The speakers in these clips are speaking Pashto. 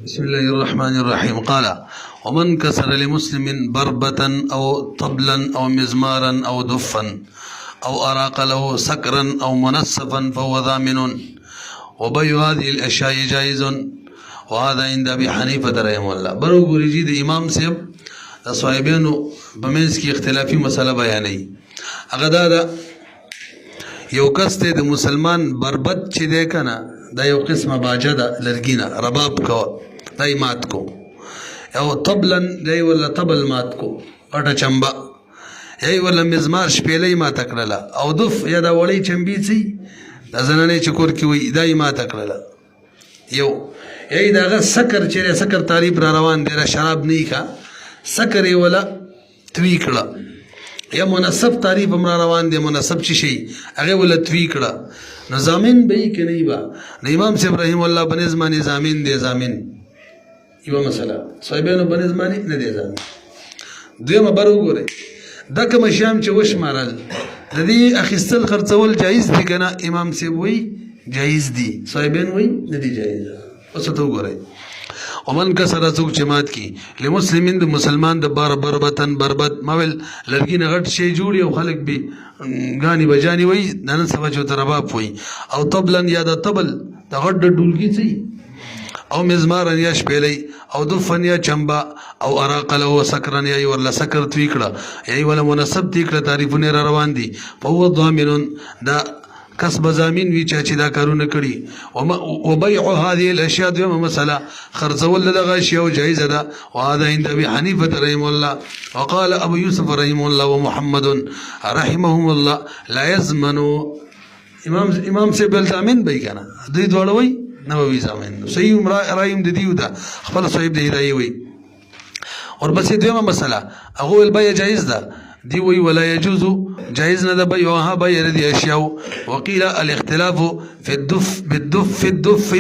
بسم الله الرحمن الرحيم. قال: ومن كسر لمسلم بربة أو طبلا أو مزمارا أو دفا أو أراق له سكرا أو منصفا فهو ضامن، وبيع هذه الأشياء جائز، وهذا عند أبي حنيفة رحمه الله. برو ګورې د امام صاحب د صاحبانو په منځ کې اختلافي مسله بیانوي. هغه دا ده یو کس ته د مسلمان بربت چې دی که نه، دا یو قسمه باجه ده لرګي نه، رباب کوه دا یې مات کو، او طبلا دا یې ولا طبل مات کو، غټه چمبه، یا یې ولا مزمار شپېلۍ ماته کړله، او دف یا دا وړۍ چمبې څي دا زنانې چې کور کې وي دا یې ماته کړله یو، یا یې د هغه سکر چې دی، سکر تعریف را روان دی، دا شراب نه یي ښه، سکر یې ولا توی کړه، یا منصب تعریف هم را روان دی، منصب چې شي هغې ولا توی کړه، نو ضامن به یي که نه یي به؟ د امام صاحب رحم الله په نظم باندې ضامن دی. ضامن یوه مسله، صاحبانو په نظم باندې نه دی ضامن. دویمه بر وګورئ دا کوم شیان چې وشمارل د دې اخیستل خرڅول جایز دي که نه؟ امام صاحب وایي جایز دي، صاحبان وایي نه دي جایز. اوس ته وګورئ ومن کسر څوک چې مات کی لمسلمین د مسلمان د بربتن بربت مول لرګي نه غټ شی جوړي او خلک به غاني بجاني وای نن سبا چې تر رباب وای، او طبلن یا د طبل د غټ ډولګي څي، او مزمارن یا شپېلۍ، او دفن یا چمبا، او اراق له سکرن یا ورله سکر توی کړه، یا ولا مناسب توی کړه، تعریفونه را روان دي. فهو ضامن دا کس بزامین وی چې دا کارونه کړي. وبيع هذه الاشياء دویمه مسله خرڅول دغه اشیاء جایزه ده، وهذا عند ابي حنيفه رحمه الله. وقال ابو يوسف رحمه الله ومحمد رحمهم الله لا يزمن. امام سے بل ضامن به کنه دوی دواړه وی نووي ضامن صحیح رایم د دیو ده خپل صاحب د هدايه وی. اور بس دویمه مسله هغه البيع جایز ده، دی وی ولا يجوز جائز نه ده بيعها بيع دي اشياء. وقيل الاختلاف في الدف بالدف في الدف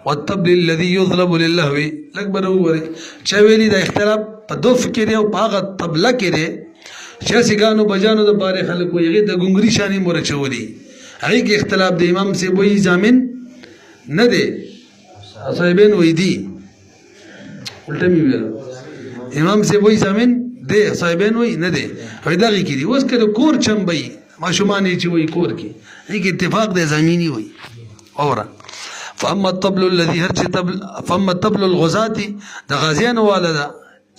والطبل الذي يضرب للهو. لکبر وګورئ چا ویلي دا اختلاف په دف کې دی او په هغه طبله کې دی چې سیګانو بجانو د بارې خلک وایي هغې د ګونګري شانې مرچولي، هغې کې اختلاف دی. امام صاحب وایي ضامن نه دی، صاحبین وایي دي، الټه مې ویل امام صاحب وایي ضامن دی، صاحبین وایي نه دی. وایي دغې کې دي. اوس که د کور چمبئ ماشومان یې چې وایي کور کې هغې کې اتفاق دی ضامني وایي. اوره فاما الطبل الذي هر چې طبل فاما الطبل الغزاة د غازیانو والا ده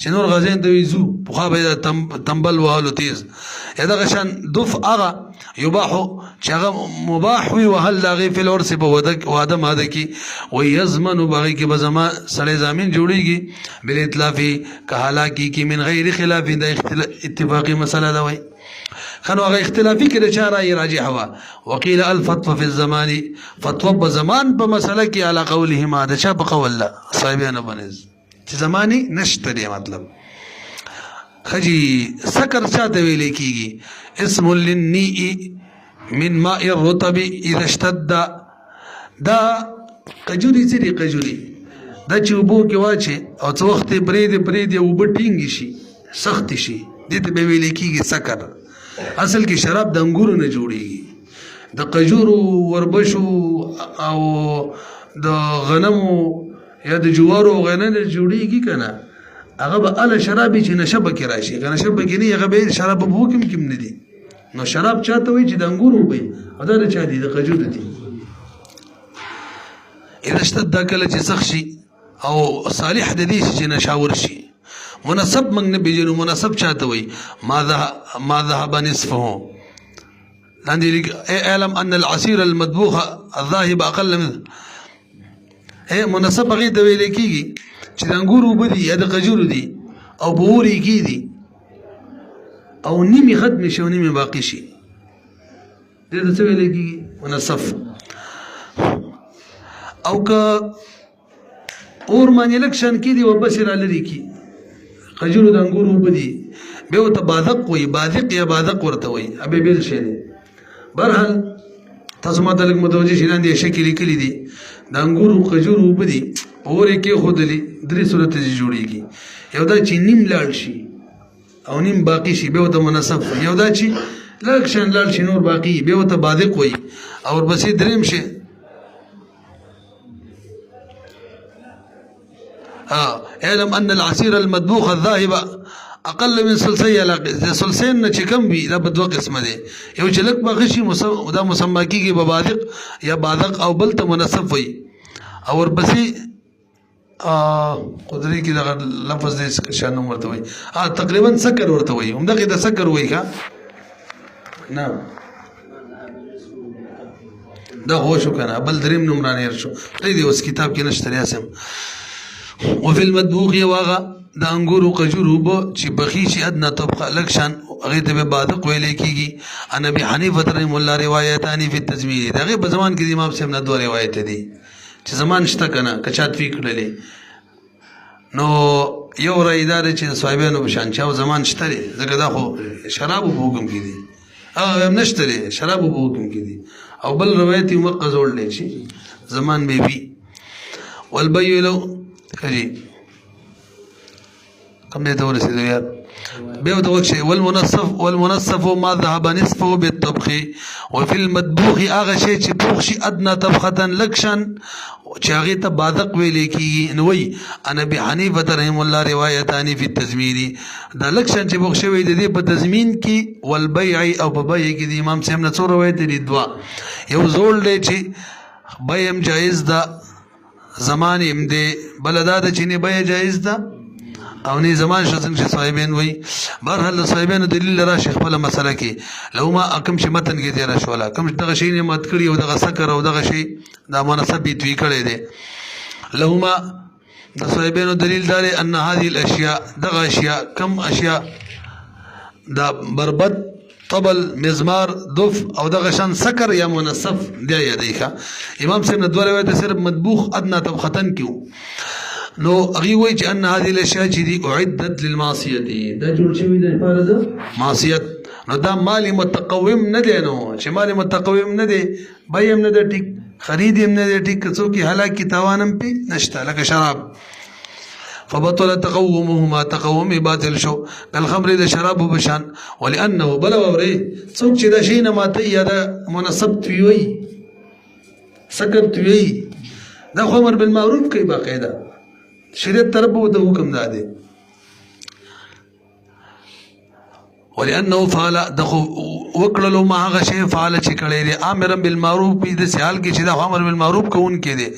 چې نور غازیان ته وایي ځو پخوا به یې تنبل وهلو تیز، یا دغه شان دف هغه یباحو چې هغه مباح وي وهل د هغې فی العرس په واده ماده کې، ویضمنو په هغې کې به زما سړی ضامن جوړېږي بالاتلافي که هلاکي کې من غیر خلاف. دا اتفاقي مسله ده وایي خنو هغه اختلافي کې د چا رایې راجحه وه. وقیل الفتوه فی الزمان، فتوه په زمان په مسله کې علی قولهما، د چا په قول ده صاحبانو باندې چې زمانې نشته دی. مطلب خجی سکر چاته ویلې کېږي اسم للنیء من ماء الرطب اذا اشتد. دا قجوري څه دي؟ قجوري دا چې اوبو کې واچې او څه وخت یې پرېږدې اوبه ټینګې شي سختې شي دې ته به ویلې کېږي سکر. اصل کې شراب د انګورو نه جوړېږي، د قجورو وربشو او د غنمو یا د جوارو او غنه نه جوړېږي که نه، هغه به اله شراب چې نشه پکې راشي، که نشه پکې نه هغه به شراب په اوبو کې هم نه دي. نو شراب چاته وایي چې د انګورو اوبه وي، او دا د چا دي؟ د قجورو دي. اذا اشتد کله چې سخت شي او صالح د دې چې نشاور شي. مناسب موږ نه پېژنو، مناسب چاته وایي؟ ما ذهب نصفه. لاندې اعلم ان العصير المطبوخ الذاهب اقل من مناسب هغې ته ویلې کېږي چې د انګورو اوبه دي یا د قجورو دي او په اور یې کېږدي او نیمې ختمې شي او نیمې باقي شي، دې ته څه ویلې کېږي؟ منصف. او که اور باندې لږ شان کېدي او بس یې را لرې کړي، قجورو د انګورو اوبه دي، بیا ورته بادق وایي، بادق یا بادق ورته وایي، بیا بېل شی دی. برحال تاسو ماته لږ متوجه شئ، لاندې یې شکل لیکلي دي د انګورو قجورو اوبه دي، په اور یې کېښودلي، درې صورته چې جوړېږي. یو دا چې نیم لاړ شي او نیم باقي شي بیا ورته منصف وایي، یو دا چې لږ شان لاړ شي نور باقي بیا ورته بادق وایي، او ورپسې درېیم شی اعلم ان العصير المطبوخ الذاهب اقل من ثلثي علاقه ثلثين نه چې کم وي دا په دوه قسمه دي یو چې لک بغشي دا مسما کیږي ببادق یا بادق او بل ته منصف وي او ورپسې قدرې کې دا لفظ دې شان ورته وي تقریبا سکر ورته وي همدغه د سکر وي ښا نه دا هو شو کنه بل دریم نمرانه شو دې اوس کتاب کې نشته ریاسم وفي المطبوخ واغه د انګورو قجورو به چې بخي شي ادنه طبقه لکشان هغه ته به بادق ویل کیږي ان ابي حنیفه رحم الله روایتانی فی التزمیر دغه په زمان کې امام صاحب نه دوه روایت دي چې زمان شته کنه کچات فی کړلې نو یو رایدار چې صاحبانو بشان چاو زمان شته زګه دا خو شراب په حکم کې دي هم نشته شراب په حکم کې دي او بل روایت موقع جوړ لې شي زمان به وی والبيلو خجي كم دي دور سيدو يار بيو دور شيء والمنصف ما ذهب نصفه بالطبخ وفي المطبوخ اغا شيء چې بوخشي ادنى طبخه لكشن چاغي ته بادق ویل کی نوې ان ابي حنيفه رحم الله روایتانی فی التزمین دا لکشن چې بوخ شوی د دې په تزمین کې والبيع او په بيع کې د امام صاحب نه څو روایت دي دوا یو زول دی چې بيع جائز ده زمان هم دی بلدا د چینه بيع جائز ده او نه زمان شزن چې صاحبین وای برحال صاحبین دلیل را شیخ بل مسله کې لو ما اکم چې متن کې دی را شولا کم دغه شی نه مت کړی او دغه سکر او دغه شی دا مناسب دوی کړی دی لو ما د صاحبین دلیل دار ان هذه الاشیاء دغه اشیاء کم اشیاء دا بربط طبل مزمار دف او دغه شان سکر یا منصف دی یادیخه امام صاحب نه دوه روایت صرف مطبوخ ادنى طبختن کیو نو هغه وایي چې ان هذه الاشياء چې دي اعدت للمعصيه دا جوړ شوی د لپاره د معصیت نو دا مال متقوم نه دی نو چې مال متقوم نه دی بیم نه دی ټیک خرید هم نه دی ټیک څوک هلاکی تاوانم پی نشته لکه شراب فبطل تقومهما تقوم باطل شو الخمر د شراب بشان ولانه بل اوري څوک چې دا شی نه ماته یا د مناسب توي سکت توي دا خمر بالمعروف کوي باقاعده شریعت طرف د حکم داده ولانه فعل دخو وکړلو ما هغه شی فعل چې کړی دی امر بالمعروف په دې سیال کې چې دا امر بالمعروف کوون کې دی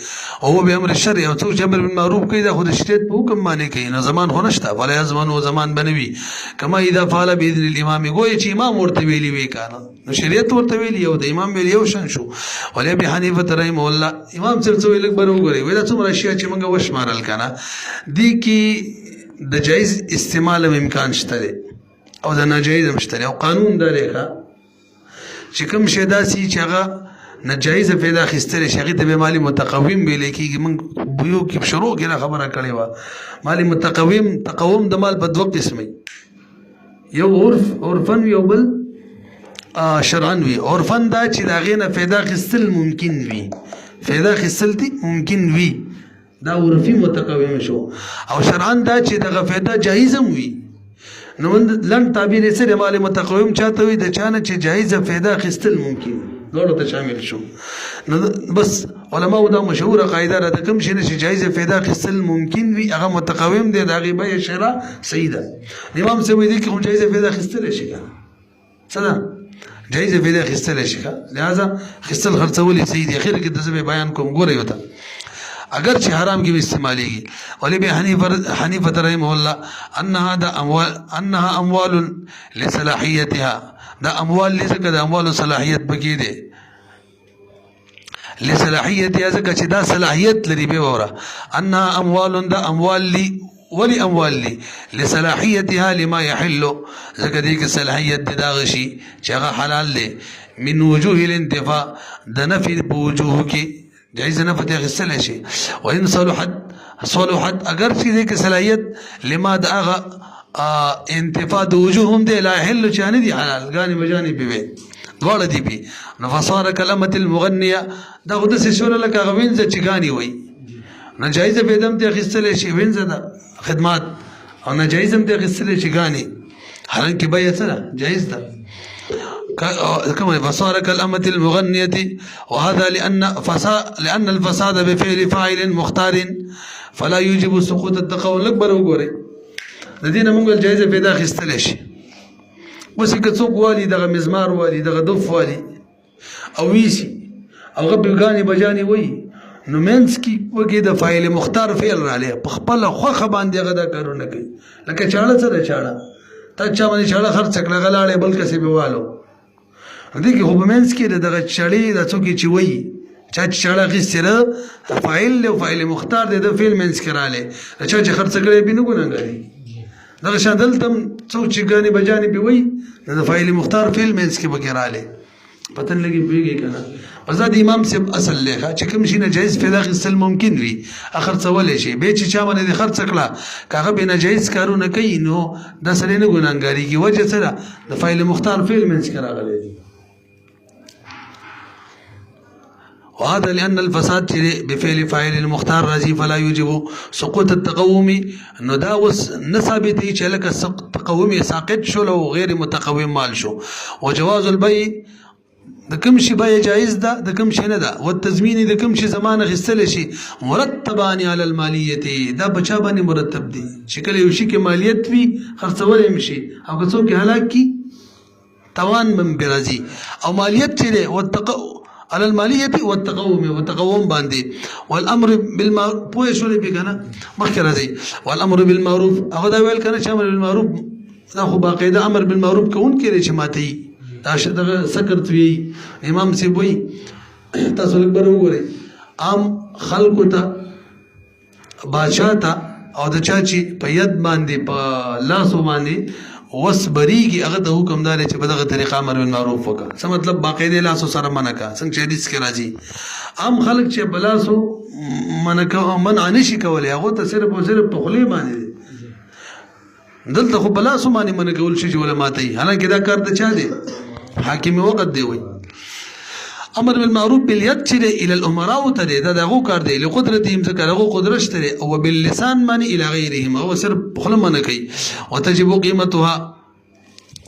او به امر شرعي او څو امر بالمعروف کوي دا خود شریعت په حکم باندې کوي نو زمان خو نشته ولا زمان او زمان بنوي کما اذا فعل باذن الامام ګوي چې امام ورته ویلی وی کنه نو شریعت ورته ویلی او د امام ویلی یو شان شو ولی ابي حنیفه رحم الله امام صاحب څو لګ بر وګوري وای دا څومره شی چې موږ وشمارل کنه دی کې د جایز استعمال امکان شته او دا ناجایز مشتری او قانون دا لیکه چې کوم شی داسي چې هغه ناجایز پیدا خستره شي ته به مالی متقوم ویل کیږي من بيو کې شروع کې خبره کړې و مالی متقوم تقوم د مال په دوه قسمه یو عرفن یو بل شرعن وی عرفن دا چې دا غینه پیدا خستل ممکن وي پیدا خستل دي ممکن وي دا عرفي متقوم شو او شرعن دا چې دغه پیدا جایز وي نو لن تعبیر سره مال متقوم چاته وي د چانه چې جایزه پیدا خستل ممکن دوړو ته شامل شو نو بس علماء دا مشهوره قاعده را د کوم شي چې جایزه پیدا خستل ممکن وي هغه متقوم دی د غیبه شرع سیده امام سوي دي کوم جایزه پیدا خستل شي څنګه جایزه پیدا خستل شي لہذا خستل خرڅول سیدی اخر کې د بیان کوم ګوري وته اگر چې حرام کې استعماليږي ولي به حنیفه رحم الله انها اموال لصلاحيتها دا اموال لزکه د اموال صلاحیت بکی دي لصلاحيتها زکه چې دا صلاحیت لري به وره انها اموال دا اموال لي ولي اموال لي لصلاحيتها لما يحل زکه دې کې صلاحیت دا غشي چې هغه حلال دي من وجوه الانتفاع د نفي بوجوه کې جایز نه فتح غسل شي وان صلحت اگر چې دې کې صلاحیت لما دغه انتفاع د وجوههم دې لا حل چانه دي حلال غاني بجاني به دواړه دي بي نفصار کلمه المغنيه دا خود څه شول لکه غوینځ چې غاني وای ناجایز به دم ته غسل شي وینځ دا خدمات او ناجایز هم ته غسل شي غاني حالانکه به سره جایز ده كما فصار كالأمة المغنية وهذا لأن الفساد بفعل فاعل مختار فلا يوجب سقوط التقوم الأكبر وګورئ د دې نه موږ جایزه پیدا اخیستلی شي. اوس که څوک والي دغه مزمار والي دغه دف والي او ویسي او هغه بیګانې بجانې وایي نو منځ کې وکې د فاعل مختار فعل رالی په خپله خوښه باندې هغه دا کارونه کوي. لکه چاړه څه ده چاړه تا چا باندې چاړه خرڅ کړه هغه لاړې بل کسې به والو دې کې خو په منځ کې د دغه چړې دا څوک چې وایي چا چې چاړه اخیستې ده فاعل دی او فاعل مختار دی د فعل منځ کې رالی چا چې خرڅ کړی بې نه ګناهګاري دغه شان دلته هم څوک چې ګانې بجانې پې وایي د فاعل مختار فعل منځ کې پکې رالی پته نه لګي پوهېږي که نه بس دا د امام صاحب اصل دی چې کوم شي ناجایز پیدا اخیستل ممکن وي خرڅولی شي بیا چې چا باندې دې خرڅ کړه که هغه بې ناجایز کارونه کوي نو دا سړی نه ګناهګارېږي وجه څه ده د فاعل مختار فعل منځ کې راغلی دی. وهذا لأن الفساد بفعل فاعل المختار راځي فلا يوجب سقوط التقوم نو دا اوس نه ثابتېږي چې لکه تقوم یې ساقط شو او غیر متقوم مال شو. وجواز البيع د کوم شي بیه جایز ده د کوم شي نه ده والتضمین د کوم شي زمان اخیستلی شي مرتبان علی المالیت دا بچا باندې مرتب دي چې کله یو شي کې مالیت وي خرڅولی هم شي او که څوک یې هلاک کي توان به هم پرې راځي او مالیت چې دی على المالية والتقوم باندې والامر بالمعروف پوه شولې به کنه مخکې راځي والامر بالمعروف هغه دا ویل کنه چې امر بالمعروف دا خو باقاعده امر بالمعروف کوون کېږي چې ماته دا دغه سکرت وی امام سی وی تاسو لږ وګورئ عام خلکو ته بادشاہ ته او د چا چې په ید باندې په لاسو باندې وس بریږي هغه د حکم دار چې په دغه طریقه امر بالمعروف وکړه څه مطلب باقاعده لاسو سره منع کا څنګه چې حدیث کې راځي عام خلک چې بلاسو منع نشي کولی هغه ته صرف او صرف په خولې باندې دلته خو بلاسو باندې منع کول شي ولا ماتي حالانکه دا کار د چا دی حاکم وقت دی وي امر بالمعروف باليد چې الى الامراء ته دا دغه کار دی لقدرتهم ذکر هغه قدرت شته او باللسان باندې الى غیرهم او صرف خپل منع کوي وتجب قیمتها.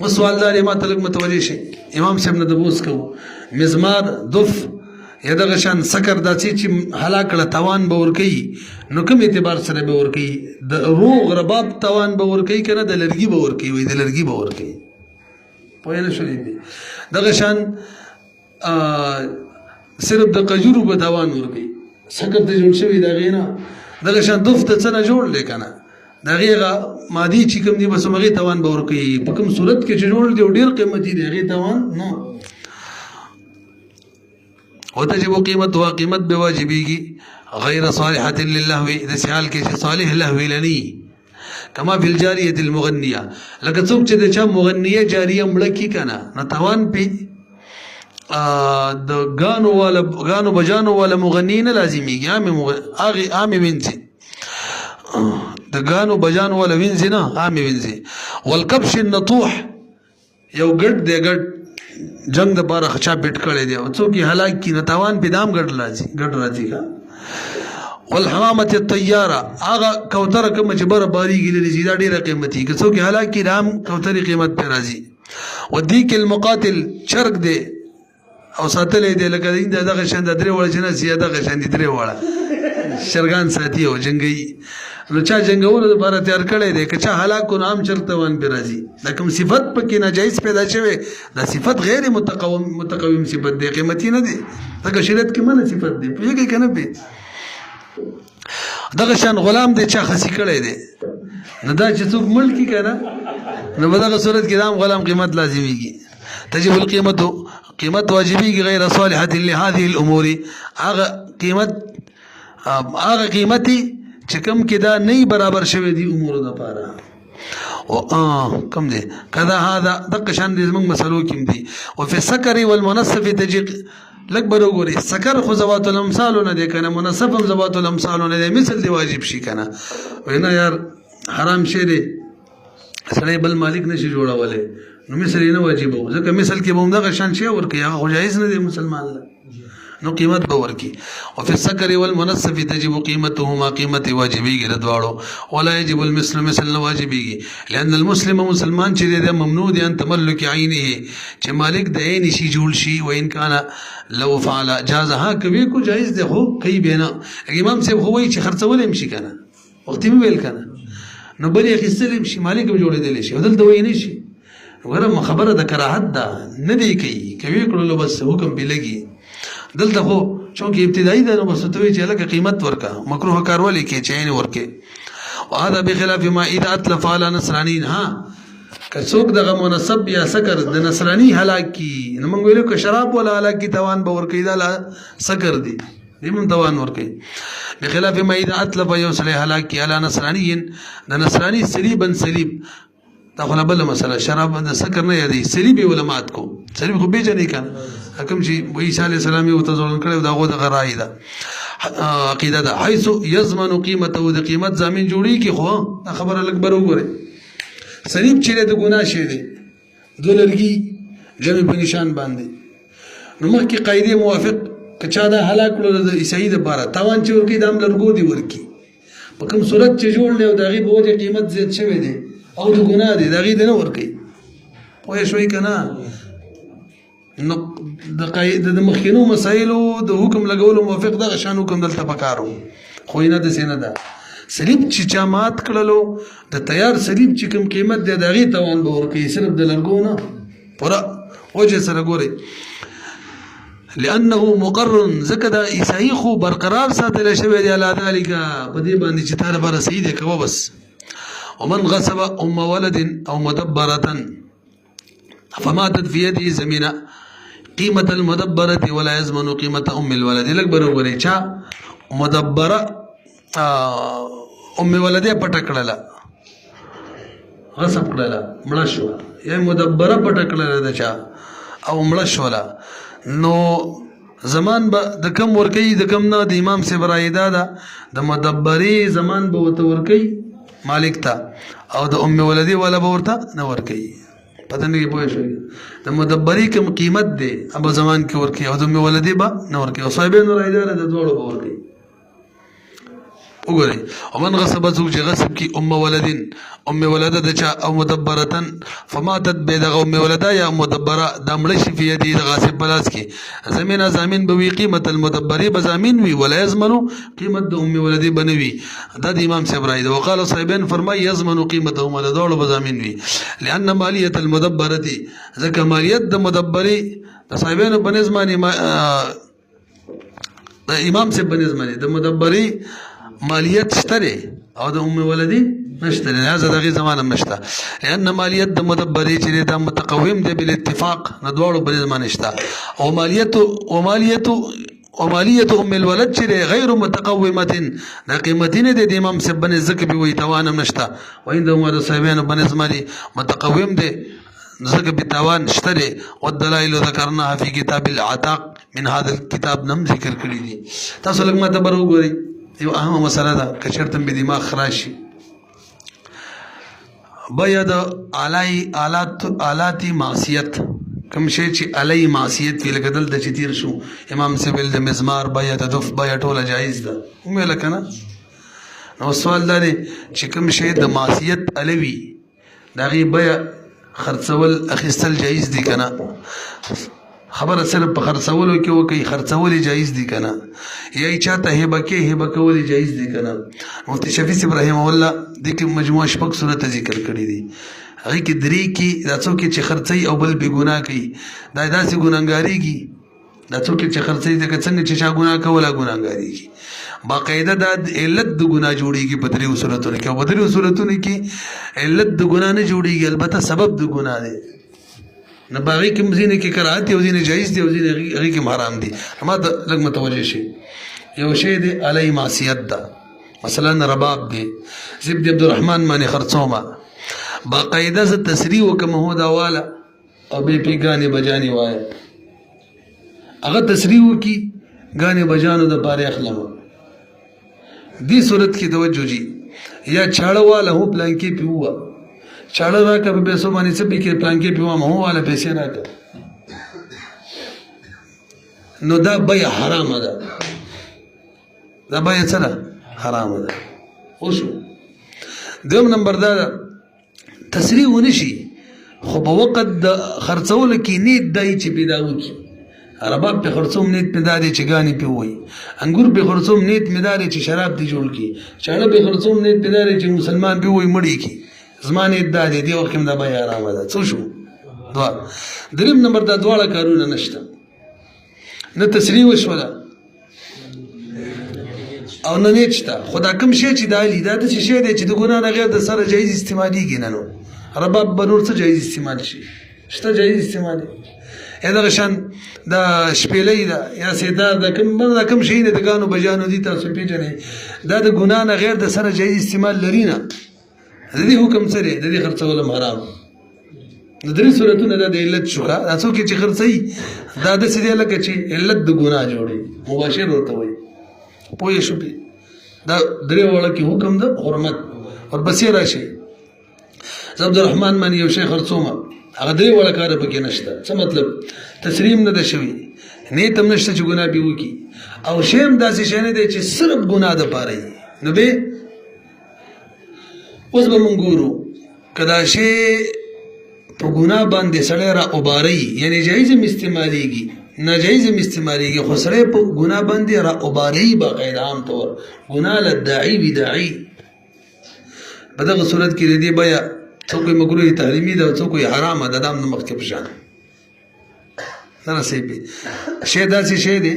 وسوال دار ما تلک متوجه شي امام صاحب نه دبوس کو مزمار دف یا دغه شان سکر داسې چې هلاکړه توان به ورکوي نو کوم اعتبار سره به ورکوي د روغ رباب توان به ورکوي که نه د لرګي به ورکوي وایي د لرګي به ورکوي پوه نه شولې دي دغه شان صرف د قجورو به توان ورکوي سکر ته جوړ شوي د هغې نه دغه شان دف د څه نه جوړ دی که نه د هغې هغه مادي چې کوم دي بس همغې توان به ورکوي په کوم صورت کې چې جوړ دی او ډېر قیمتي دی هغې توان نه وتجب قیمتها قیمت به واجبېږي غیر صالحة للهو داسې حال کې چې صالح لهوي لني کما فی الجاریة المغنیه لکه څوک چې د چا مغنیه جاریه مړه کي که نه نو توان پې د ګانو بجانو والا مغنی نه لازمیږي عامې وینځي د ګانو بجانو والا وینځي نه عامې وینځي. والکبش النطوح یو ګډ دی ګډ جنگ د پاره چا بیټ کړی دی او څوک یې هلاک کي نو توان پې دام ګډ راځي. والحمامة الطیاره هغه کوتره کومه چې بره بارېږي لري دا ډېره قیمتي که څوک یې هلاک کي د هم کوترې قیمت پرې راځي. والدیک المقاتل چرګ دی او ساتلی دی لکه دغه شان د درې وړه چې نه سي دغه شان دي درې وړه شرګان ساتي او جنګوي نو چا جنګولو لپاره تیار کړی دی که چا هلاک کړو نو هم چرګ توان پرې راځي. دا کوم صفت پکې ناجایز پیدا شوی دا صفت غیر متقوم صفت دی قیمتي نه دی ځکه شریعت کې منع صفت دی پوهېږئ که نه پې دغه شان غلام دی چا خسي کړی دی نو دا چې څوک مړ کي که نه نو په دغه صورت کې دا هم غلام قیمت لازمیږي. تجب القیمت قیمت واجبېږي غیر صالحة لهذه الامور هغه قیمتي چې کوم کې دا نه برابر شوی دي امورو دپاره کم دی کذا هذا دقه شان دې زموږ مسلو کې دي. وفي السکر والمنصف تجي لږ به وګورئ سکر خو ذوات الامثالو نه دی که نه منصف هم ذوات الامثالو نه دی مثل دی واجب شي که نه وایي نه یار حرام شی دی سړی بل مالک نشي جوړولی نو مثل یې نه واجبوو ځکه مثل کې به همدغه شان شی ورکوي هغه خو جایز نه دی مسلمان له نو قیمت به ورکي. وفي السكر والمنصف تجب قيمتهما قیمت واجبېږي د دواړو، ولا يجب المثل مثل نه واجبېږي، لأن المسلم مسلمان چې دی ممنوع دی ان تملک عینه چې مالک د عین شي جوړ شي، وان کان لو فعل جاز، ها کوي کو جایز دی خو کوي بنا. امام صاحب خو وایي چې خرڅول هم شي کنه، وخت می ویل کنه نو بلې اخیستل هم شي، مالک هم جوړېدلی شي، دلته وایي نه شي. وګوره خبره د کراهت ده نه دی کوي کړلو بس حکم پې لګي. دلته خو چونکې ابتدایي ده نو بس ته وایي چې هلکه قیمت ورکه، مکروه کار ولې کې چې عین ورکې. وهذا بخلاف ما اذا اتلف على نصرانین. ها که څوک دغه منصب یا سکر د نصراني هلاک کی نو موږ ویلو که شراب ولا هلاک کی توان به ورکوي دا سکر دی هم توان ورکوي. بخلاف ما اذا اتلف یو سړی هلاک کی علی نصرانین د نصراني صلیبا صلیب، دا خو بله مسله، شراب د سکر نه یادوي، صلیب یې علمات کو، صلیب خو پیژنې که نه حکم چې عیسی علیه السلام یې ورته ځوړن کړی د هغو دغه رایې ده عقیده ده. حیث یضمن قیمته د قیمت ضامن جوړېږي. خو دا خبره لږ بر وګورئ، صلیب چې د ګناه شی دی دوه لرګي جمع په نشان باندې، نو مخکې قاعدې موافق که چا دا هلاک کړو د عیسایي دپاره تاوان چې ورکوي دا هم لرګو دي ورکي، په کوم صورت چې جوړ دی او د هغې په وجه قیمت زیات شوی دی او د ګناه دی د هغې د نه ورکوي. پوه شوئ که نه؟ نو د مخکینو مسایلو د حکم لګولو موافق دغه شان حکم دلته پکار و، خو یې نه داسې نه ده. صلیب چې چا مات کړلو د تیار صلیب چې کوم قیمت دی د هغې توان به ورکوي، صرف د لرګو نه. پوره وجه سره ګورئ، لأنه مقرر ځکه د عیسایي خو برقرار ساتلی شوی دی علی ذلک په دې باندې چې تا لپاره صحیح دی کوه بس. ومن غصب ام ولد او مدبرة فماتت في يده زمینه قیمت المدبرة ولا يضمن قیمت ام الولد. لږ به وګورئ چا مدبره ام ولده پټه کړله، غصب کړله، مړه شوه، یا مدبره پټه کړله د چا او مړه شوله، نو زمان به د کم ورکوي د کم نه. د امام صاحب رایې دا ده د مدبرې زمان به ورته ورکوي مالک ته، او د ام ولدې والا به ورته نه ورکوي. پته نه پوه شوي، د مدبرې کوم قیمت دی به زمان کې ورکوي او د ام ولدې به نه ورکوي. او صاحبینو رایې دا ده د دواړو به ورکوي. وګورئ، ومن غصب څوک چې غصب کی ام ولدین ام ولده د چا او مدبرتن فماتت به دغه ام ولده یا مدبره د مړه شي فی یدی د غاصب بلاس کې زمینه زامین به وی قیمت المدبری به زامین وی ولا یضمنو قیمت د ام ولدی بنوي. دا د امام صاحب رائے ده. وقال صاحبین فرمای یضمنو قیمتهم له دوړو به زامین وی، لأن مالیه المدبره ځکه مالیت د مدبری د صاحبینو په نظمانی د امام صاحب په نظمانی د مدبری مالیت شته او د ام ولدی نشته، لہذا دغه زمانه نشته. لأن مالیت د مدبری چې د متقوم دی بل اتفاق نه دوړو په زمانه نشته، او مالیت ام الولد چې غیر متقومه د قیمتینه د امام صاحب بن زکه به وي توانم نشته، وینده مو د صاحبانو بن زمانه متقوم دی ځکه به توان شته. والدلائل ذکرناها فی کتاب العتاق من هذا الكتاب نم ذکر کړی دي. تاسو لږ ماته بر وګورئ، یو اهمه مسله ده که چېرته به دماغ خراب شي. بیا د آلاتي معصیت کوم شی چې علی معصیت وی لکه دلته چې تیر شو امام صاحب د مزمار بیا د دف بیا ټوله جایز ده ومې لکه نه. نو سوال دا دی چې کوم شی د معصیت علوي د هغې بیا خرڅول اخیستل جایز دي که نه؟ خبره صرف په خرڅولو کې وکړي، خرڅول جایز دي که نه؟ یا یې چاته هبه کې هبه کول جایز دي که نه؟ مفتي شفیع صاحب رحمه الله دې کې مجموعه شپږ صورته ذکر کړي دي، هغې کې درې کې دا څوک چې خرڅوي او بل بې ګناه کوي دا داسې ګناهګارېږي، دا څوک چې خرڅوي ځکه څنګه چې چا ګناه کوله ګناهګارېږي. باقاعده دا علت د ګناه جوړېږي په درېو صورتونو کې، او په درېو صورتونو کې علت د ګناه نه جوړېږي، البته سبب د ګناه دی. نه په هغې کې ځینې کې کراهت دي او ځینې جایز دي او ځینې هغې کې حرام دي. ما ته لږ متوجه شي. یو شی دی علی معصیت ده، مثلا رباب دی، زه د عبدالرحمن باندې خرڅومه، باقاعده زه تصریح وکړم هو دا واله او بیا پې ګانې بجانې وایه، هغه تصریح وکړي ګانې بجانو دپاره اخلم. دې صورت کې توجه جي یا چاړه واله هو پلانکې پې ووه چاړه راکړه په پیسو باندې څه پې کې پلانکې پې ووم هو واله پیسې راکړه، نو دا بیع حرامه ده، دا بیع څه ده؟ حرامه ده. وشو دویم نمبر دا ده تصریح ونه شي خو په وخت د خرڅولو کې نیت دی چې پیدا وکړي. رباب په خرڅوم نیت مې دا دی چې ګانې پې ووایي، انګور په خرڅوم نیت مې دا دی چې شراب دې جوړ کړي، چاړه په خرڅوم نیت مې دا دی چې مسلمان پې ووایي مړ یې کړي. زما نیت دا دی، دې وخت کې دا بیع حرامه ده. څه شو؟ دریم نمبر دا دواړه کارونه نشته، نه تصریح وشوله او نه نیت شته. خو دا کوم شی چې دا علي دا داسې شی دی چې د ګناه نه غیر د سره جایز استعمالېږي نه. نو رباب به نور څه جایز استعمال شي؟ شته جایز استعمال. یا دغه شان دا شپېلۍ ده یا سیدار ده، دا کوم شی دی د ګانو بجانو دي تاسو پېژنئ، دا د ګناه نه غیر د سره جایز استعمال لري نه. د دې حکم څه دی؟ د دې خرڅول هم حرام. د درې صورتونه دا د علت شو. دا څوک چې خرڅوي دا داسې دی لکه چې علت د ګناه جوړوي، مباشر ورته وایي. پوه شو پې دا درې واړه کې حکم ده حرمت. ورپسې راشي زه عبدالرحمن باندې یو شی خرڅومه، هغه درې واړه کاره پکې نشته. څه مطلب؟ تصریم نه ده شوي، نیت هم نشته چې ګناه پې وکړي، او شی هم داسې شی نه دی چې صرف ګناه دپاره وي. نو بې اوس به مونږ ګورو که دا شی په ګناه باندې سړی را اوباروي، یعنې جایز هم استعمالېږي ناجایز هم استعمالېږي، خو سړی په ګناه باندې را اوباروي باقاعده عام طور ګناه له داعي بداعي. په دغه صورت کې د دې بیه څوک یې مکروه تحریمي ده او څوک یې حرامه ده. دا هم د مخکې په شان نه رسېږي. شی داسې شی دی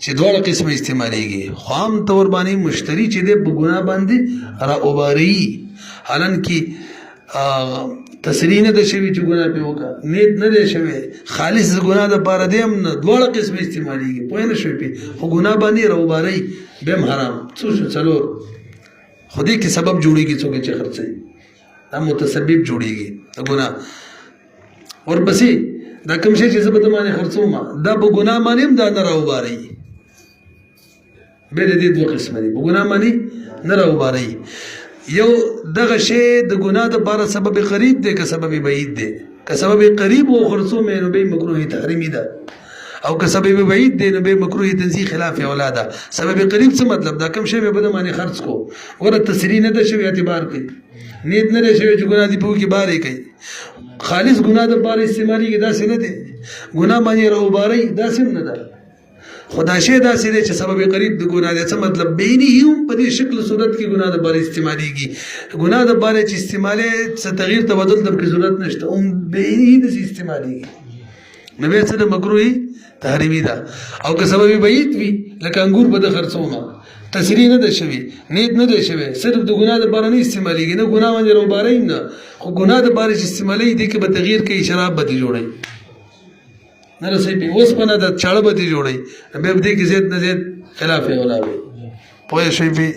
چې دواړه قسمه استعمالېږي، خو عام طور باندې مشتري چې دی په ګناه باندې را اوباروي، حالانکې تصریح نه ده شوي چې ګناه پې وکړه، نیت نه دی شوی، خالص د ګناه دپاره دی هم نه، دواړه قسمه استعمالېږي. پوه نه شوی پې، خو ګناه باندې را اوباروي بیا هم حرام. څو شو؟ څلور. خو دې کې سبب جوړېږي څوک چې خرڅوي، دا متسبب جوړېږي د ګناه. ورپسې دا کوم شی چې زه به د باندې خرڅوم دا په ګناه باندې هم دا نه را اوباروي. بیا د دې دوه قسمه دي، په ګناه باندې نه را اوباروي. یو دغه شی د ګناه دپاره سبب قریب دی که سبب بعید دی. که سبب قریب و خرڅوم نو به مکروه تحریمي ده، او که سبب بعید دی نو به مکروه تنزیه خلاف اولا ده. سبب قریب څه مطلب؟ دا کوم شی به د باندې خرڅ کو، ګوره تصریح نه ده شوی اعتبار کوي، نیت نه ده شوی چې ګناه دې په وکړي بارې کوي، خالص ګناه دپاره استعمالېږي، داسې نه دی. ګناه باندې را اوباروي داسې هم نه ده. خو دا شی داسې دی چې سبب قریب د ګناه دی. څه مطلب؟ بیني هم په دې شکل صورت کې ګناه دپاره استعمالېږي. ګناه دپاره چې استعمالې څه تغییر تبدل ته پکې ضرورت نشته، هم بیني داسې استعمالېږي. نو بیا څه د مکروه تحریمي ده. او که سبب بعید وي لکه انګور به د خرڅومه، تصریح نه ده شوي، نیت نه ده شوی، صرف د ګناه دپاره نه استعمالېږي، نه ګناه باندې راوباروي نه، خو ګناه دپاره چې استعمالوي دې کې به تغییر کوي، شراب به دې جوړوي نه رسوي پې، اوسپنه ده چاړه به دې جوړوي، بیا به دې کې زیات نه زیات خلاف اولا وي. پوه شوئ پې.